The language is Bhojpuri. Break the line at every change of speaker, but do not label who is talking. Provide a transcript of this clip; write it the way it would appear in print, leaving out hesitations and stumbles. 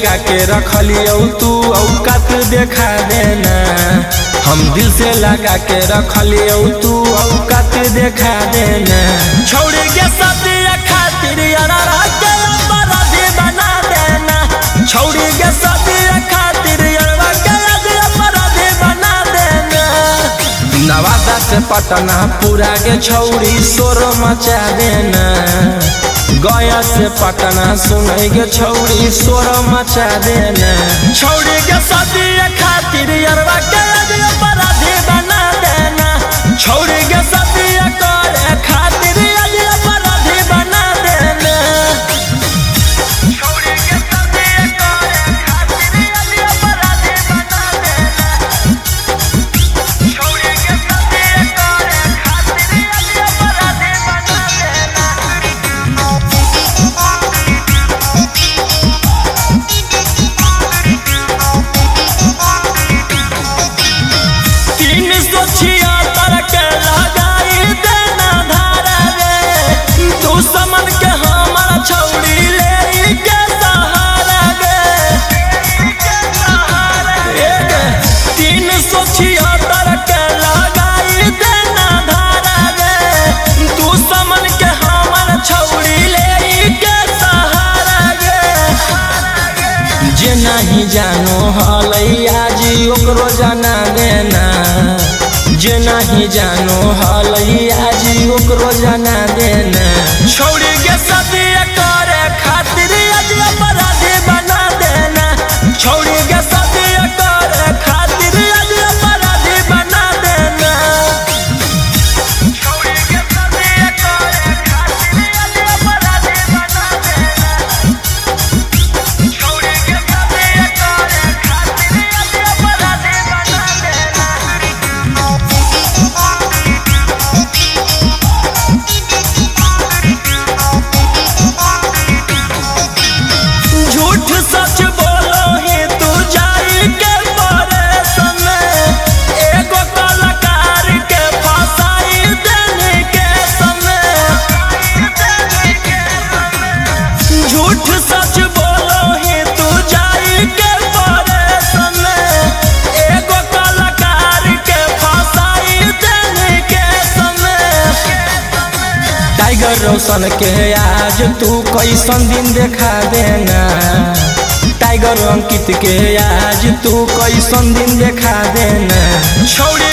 लगा के रखलियो तू औकात देखा देना। हम दिल से लगा के रखलियो तू औकात देखा देना। छोड़ के सदिया खातिर यारा के अपराधी बना देना। छोड़ के सदिया खातिर यारा के अपराधी बना देना। नवादा से पटना पूरा के छौड़ी शोर मचा देना। गया से पटना सुने के छौड़ी शोर मचा देना। छौड़ी के सदिया खातिर यारवा के अपराधी बना देना। छौड़ी के सदिया करे खातिर अपराधी बना देना। छौड़ी के सदिया करे खातिर अपराधी बना देना। छौड़ी के सदिया करे खातिर अपराधी बना देना। 376 के लगाई देना धारा रे। दुश्मन के हमारा छौड़ी ले के सहारा गे। 376 के लगाई देना धारा रे। दुश्मन के हमारा छौड़ी ले के सहारा गे। जे नहीं जानो हलैया जी ओकरो जाना देना। जे नहीं जानो हलैया जी ओकरो जाना देना। छौड़ी के सदिया करे खातिर अपराधी बना देना। छौड़ी के सदिया करे खातिर अपराधी बना देना। छौड़ी के सदिया करे खातिर अपराधी बना देना। छौड़ी के सदिया करे खातिर अपराधी बना देना। झूठ सच बोलो ही तू जाई के परेशान। एगो कलाकार के फसाई देने के समय। झूठ सच बोलो ही तू जाई के परेशान। एगो कलाकार के फसाई देने के समय। टाइगर रोशन के आज तू कैसन दिन देखा देना। टाइगर अंकित के आज तू कैसन दिन देखा देना। छौड़ी